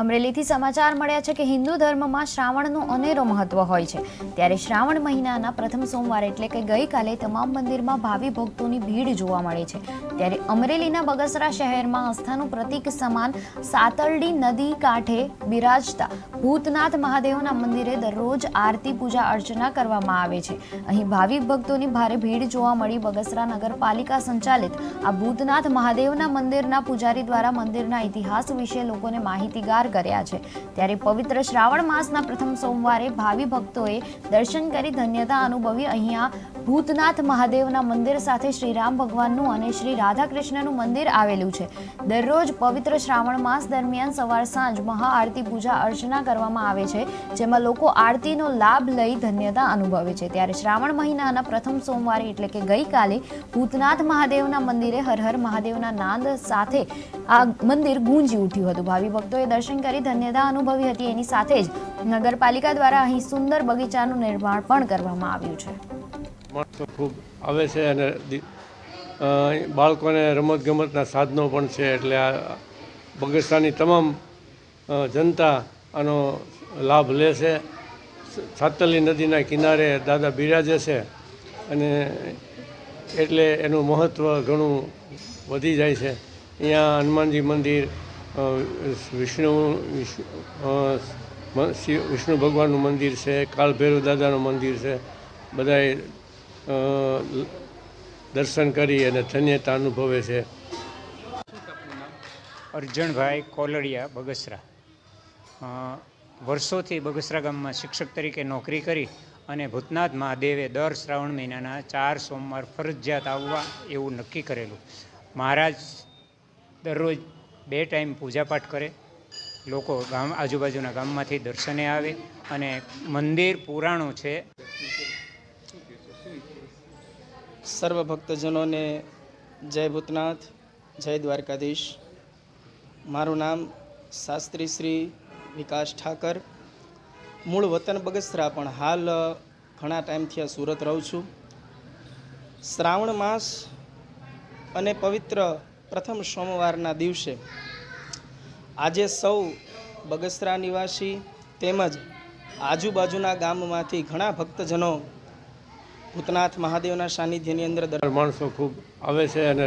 અમરેલીથી સમાચાર મળ્યા છે કે હિન્દુ ધર્મમાં શ્રાવણનું અનેરો મહત્વ હોય છે। ત્યારે શ્રાવણ મહિનાના પ્રથમ સોમવાર એટલે કે ગઈકાલે તમામ મંદિરમાં ભાવિ ભક્તોની ભીડ જોવા મળે છે। ત્યારે અમરેલીના બગસરા શહેરમાં આસ્થાનું પ્રતીક સમાન સાતરડી નદી કાંઠે બિરાજતા ભૂતનાથ મહાદેવના મંદિરે દરરોજ આરતી પૂજા અર્ચના કરવામાં આવે છે। અહીં ભાવિક ભક્તોની ભારે ભીડ જોવા મળી। બગસરા નગરપાલિકા સંચાલિત આ ભૂતનાથ મહાદેવના મંદિરના પૂજારી દ્વારા મંદિરના ઇતિહાસ વિશે લોકોને માહિતીગાર કર્યા છે। ત્યારે પવિત્ર શ્રાવણ માસના પ્રથમ સોમવારે ભાવિ ભક્તોએ દર્શન કરી ધન્યતા અનુભવી। અહીંયા ભૂતનાથ મહાદેવના મંદિર સાથે શ્રીરામ ભગવાનનું અને શ્રી રાધા કૃષ્ણનું મંદિર આવેલું છે। દરરોજ પવિત્ર શ્રાવણ માસ દરમિયાન સવાર સાંજ મહાઆરતી પૂજા અર્ચના કરવામાં આવે છે, જેમાં લોકો આરતીનો લાભ લઈ ધન્યતા અનુભવે છે। ત્યારે શ્રાવણ મહિનાના પ્રથમ સોમવારે એટલે કે ગઈકાલે ભૂતનાથ મહાદેવના મંદિરે હર હર મહાદેવના નાદ સાથે આ મંદિર ગૂંજી ઉઠ્યું હતું। ભાવિ ભક્તોએ દર્શન કરી ધન્યતા અનુભવી હતી। એની સાથે જ નગરપાલિકા દ્વારા અહીં સુંદર બગીચાનું નિર્માણ પણ કરવામાં આવ્યું છે। માણસો ખૂબ આવે છે અને બાળકોને રમતગમતના સાધનો પણ છે, એટલે આ બગસરાની તમામ જનતા આનો લાભ લે છે। સાતરલી નદીના કિનારે દાદા બિરાજે છે અને એટલે એનું મહત્ત્વ ઘણું વધી જાય છે। અહીંયા હનુમાનજી મંદિર, વિષ્ણુ ભગવાનનું મંદિર છે, કાળભૈરવ દાદાનું મંદિર છે। બધાએ દર્શન કરી અને ધન્યતા અનુભવે છે। અર્જણભાઈ કોલડિયા, બગસરા। વર્ષોથી બગસરા ગામમાં શિક્ષક તરીકે નોકરી કરી અને ભૂતનાથ મહાદેવે દર શ્રાવણ મહિનાના 4 સોમવાર ફરજિયાત આવવા એવું નક્કી કરેલું। મહારાજ દરરોજ 2 ટાઈમ પૂજાપાઠ કરે, લોકો ગામ આજુબાજુના ગામમાંથી દર્શને આવે અને મંદિર પુરાણું છે। સર્વ ભક્તજનોને જય ભૂતનાથ, જય દ્વારકાધીશ। મારું નામ શાસ્ત્રી શ્રી વિકાસ ઠાકર, મૂળ વતન બગસરા, પણ હાલ ઘણા ટાઈમથી આ સુરત રહું છું। શ્રાવણ માસ અને પવિત્ર પ્રથમ સોમવારના દિવસે આજે સૌ બગસરા નિવાસી તેમજ આજુબાજુના ગામમાંથી ઘણા ભક્તજનો ભૂતનાથ મહાદેવના સાનિધ્યની અંદર માણસો ખૂબ આવે છે અને